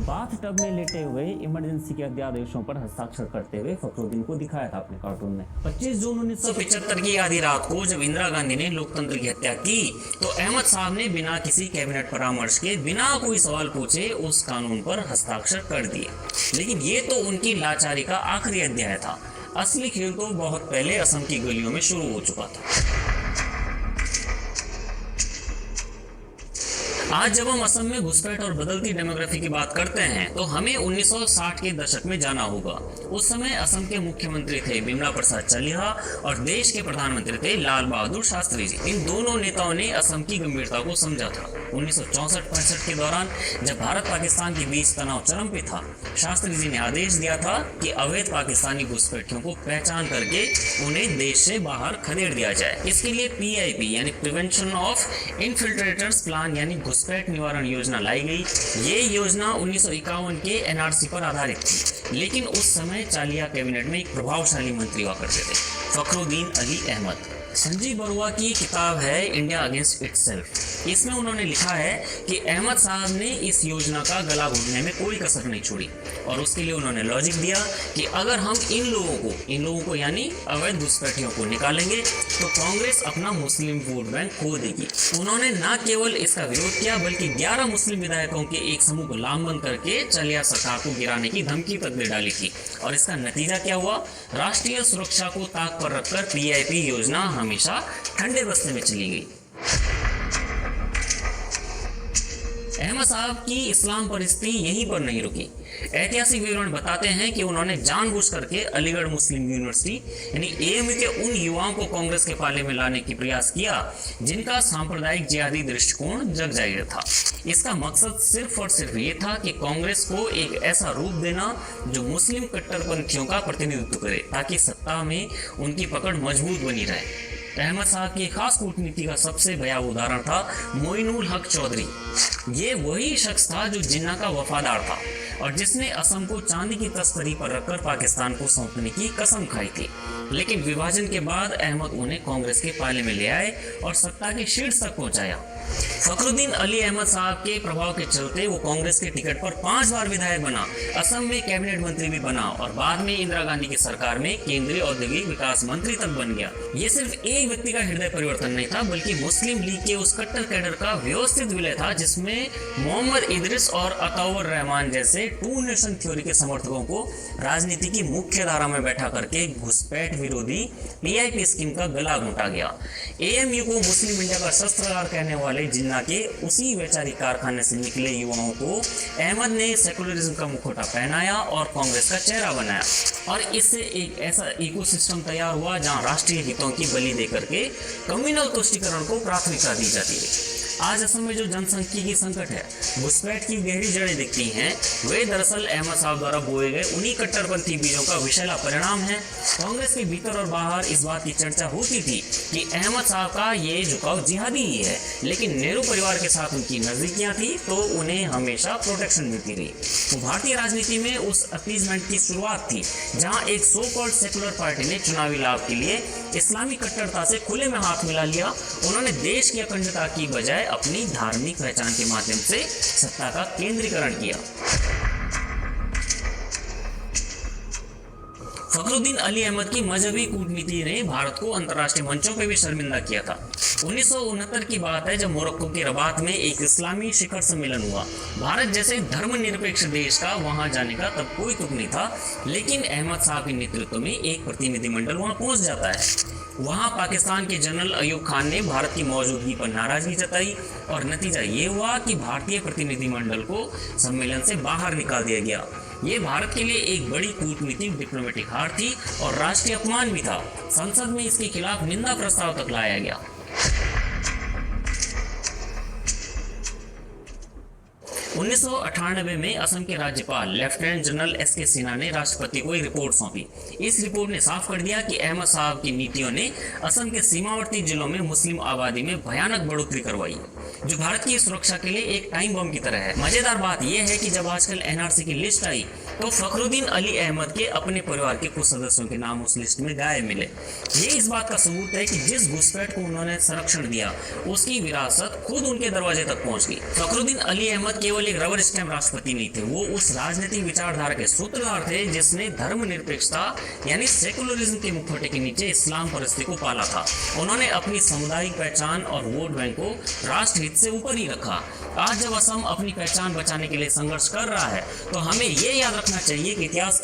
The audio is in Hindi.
बाथटब में लेटे हुए इमरजेंसी के अध्यादेशों पर हस्ताक्षर करते हुए फखरुद्दीन को दिखाया था अपने कार्टून में। 25 जून 1975 की आधी रात को जब इंदिरा गांधी ने लोकतंत्र की हत्या की तो अहमद साहब ने बिना किसी कैबिनेट परामर्श के, बिना कोई सवाल पूछे उस कानून पर हस्ताक्षर कर दिए। लेकिन ये तो उनकी लाचारी का आखिरी अध्याय था। असली खेल तो बहुत पहले असम की गलियों में शुरू हो चुका था। आज जब हम असम में घुसपैठ और बदलती डेमोग्राफी की बात करते हैं तो हमें 1960 के दशक में जाना होगा। उस समय असम के मुख्यमंत्री थे बिमला प्रसाद चालिहा और देश के प्रधानमंत्री थे लाल बहादुर शास्त्री जी। इन दोनों नेताओं ने असम की गंभीरता को समझा था। 1964-65 के दौरान जब भारत पाकिस्तान के बीच तनाव चरम पे था, शास्त्री जी ने आदेश दिया था कि अवैध पाकिस्तानी घुसपैठियों को पहचान करके उन्हें देश से बाहर खदेड़ दिया जाए। इसके लिए PIP यानी प्रिवेंशन ऑफ इनफिल्ट्रेटर्स प्लान यानी घुसपैठ निवारण योजना लाई गई। ये योजना 1951 के NRC पर आधारित थी, लेकिन उस समय चालिया कैबिनेट में एक प्रभावशाली मंत्री हुआ करते थे, फखरुद्दीन अली अहमद। संजीव बरुआ की किताब है इंडिया अगेंस्ट इटसेल्फ। इसमें उन्होंने लिखा है कि अहमद साहब ने इस योजना का गला घोटने में कोई कसर नहीं छोड़ी और उसके लिए उन्होंने लॉजिक दिया कि अगर हम इन लोगों को यानी अवैध घुसपैठियों को निकालेंगे तो कांग्रेस अपना मुस्लिम वोट बैंक खो देगी। उन्होंने न केवल इसका विरोध किया बल्कि 11 मुस्लिम विधायकों के एक समूह को लामबंद करके चालिया सरकार को गिराने की धमकी तक दे डाली थी। और इसका नतीजा क्या हुआ? राष्ट्रीय सुरक्षा को ताक पर रखकर PIP योजना हमेशा ठंडे बस्ते में चली गई। अहमद साहब की इस्लाम परिस्थिति यहीं पर नहीं रुकी। ऐतिहासिक विवरण बताते हैं कि उन्होंने जानबूझ करके अलीगढ़ मुस्लिम यूनिवर्सिटी यानी AMU के उन युवाओं को कांग्रेस के पाले में लाने की प्रयास किया जिनका सांप्रदायिक जिहादी दृष्टिकोण जग जाहिर था। इसका मकसद सिर्फ और सिर्फ ये था कि कांग्रेस को एक ऐसा रूप देना जो मुस्लिम कट्टरपंथियों का प्रतिनिधित्व करे ताकि सत्ता में उनकी पकड़ मजबूत बनी रहे। अहमद साहब की खास कूटनीति का सबसे भयावह उदाहरण था मोइनुल हक चौधरी। ये वही शख्स था जो जिन्ना का वफादार था और जिसने असम को चांदी की तस्करी पर रखकर पाकिस्तान को सौंपने की कसम खाई थी। लेकिन विभाजन के बाद अहमद उन्हें कांग्रेस के पाले में ले आए और सत्ता के शीर्ष तक पहुंचाया। फखरुद्दीन अली अहमद साहब के प्रभाव के चलते वो कांग्रेस के टिकट पर 5 बार विधायक बना, असम में कैबिनेट मंत्री भी बना और बाद में इंदिरा गांधी की सरकार में केंद्रीय औद्योगिक विकास मंत्री तक बन गया। ये सिर्फ एक व्यक्ति का हृदय परिवर्तन नहीं था बल्कि मुस्लिम लीग के उस कट्टर कैडर का व्यवस्थित विलय था जिसमें मोहम्मद इदरिस और अताउर रहमान जैसे टू नेशन थ्योरी के समर्थकों को राजनीति की मुख्य धारा में बैठा करके घुसपैठ विरोधी PIP स्कीम का गला घोंटा गया। AMU को मुस्लिम इंडिया का शस्त्रागार कहने वाले जिन्ना के उसी वैचारिक कारखाने से निकले युवाओं को अहमद ने सेकुलरिज्म का मुखौटा पहनाया और कांग्रेस का चेहरा बनाया और इससे एक ऐसा इकोसिस्टम तैयार हुआ जहां राष्ट्रीय हितों की बलि देकर के कम्युनल तुष्टीकरण को प्राथमिकता दी जाती है। आज असम में जो जनसंख्यिकी संकट है, घुसपैठ की गहरी जड़ें दिखती हैं, वे दरअसल अहमद साहब द्वारा बोए गए उन्हीं कट्टरपंथी बीजों का विषैला परिणाम है। कांग्रेस के भीतर और बाहर इस बात की चर्चा होती थी कि अहमद साहब का ये झुकाव जिहादी ही है, लेकिन नेहरू परिवार के साथ उनकी नजदीकियां थी तो उन्हें हमेशा प्रोटेक्शन मिलती रही। तो भारतीय राजनीति में उस अपीजमेंट की शुरुआत थी जहां एक सो कॉल्ड सेकुलर पार्टी ने चुनावी लाभ के लिए इस्लामी कट्टरता से खुले में हाथ मिला लिया। उन्होंने देश की अखंडता की बजाय अपनी धार्मिक पहचान के माध्यम से सत्ता का केंद्रीकरण किया। फखरुद्दीन अली अहमद की मजहबी कूटनीति ने भारत को अंतर्राष्ट्रीय मंचों पर भी शर्मिंदा किया था। 1969 की बात है जब मोरक्को के रबात में एक इस्लामी शिखर सम्मेलन हुआ। भारत जैसे धर्मनिरपेक्ष देश का वहां जाने का तब कोई तुक नहीं था, लेकिन अहमद साहब के नेतृत्व में एक प्रतिनिधिमंडल वहां पहुंच जाता है। वहां पाकिस्तान के जनरल अयूब खान ने भारत की मौजूदगी पर नाराजगी जताई और नतीजा ये हुआ कि भारतीय प्रतिनिधिमंडल को सम्मेलन से बाहर निकाल दिया गया। ये भारत के लिए एक बड़ी कूटनीतिक डिप्लोमेटिक हार थी और राष्ट्रीय अपमान भी था। संसद में इसके खिलाफ निंदा प्रस्ताव तक लाया गया। 1998 में असम के राज्यपाल लेफ्टिनेंट जनरल SK सिन्हा ने राष्ट्रपति को एक रिपोर्ट सौंपी। इस रिपोर्ट ने साफ कर दिया कि अहमद साहब की नीतियों ने असम के सीमावर्ती जिलों में मुस्लिम आबादी में भयानक बढ़ोतरी करवाई, जो भारत की सुरक्षा के लिए एक टाइम बम की तरह है। मजेदार बात यह है कि जब आजकल NRC की लिस्ट आई तो फखरुद्दीन अली अहमद के अपने परिवार के कुछ सदस्यों के नाम उस लिस्ट में गायब मिले। ये इस बात का सबूत है कि जिस घुसपैठ को उन्होंने संरक्षण दिया उसकी विरासत खुद उनके दरवाजे तक पहुंच गई। फखरुद्दीन अली अहमद केवल एक रबर स्टैम्प राष्ट्रपति नहीं थे, वो उस राजनीतिक विचारधारा के सूत्रधार थे जिसने धर्मनिरपेक्षता यानी सेकुलरिज्म के मुखौटे के नीचे इस्लाम परस्ती को पाला था। उन्होंने अपनी सामुदायिक पहचान और वोट बैंक को राष्ट्रहित से ऊपर ही रखा। आज जब असम अपनी पहचान बचाने के लिए संघर्ष कर रहा है तो हमें ये याद रखना चाहिए कि इतिहास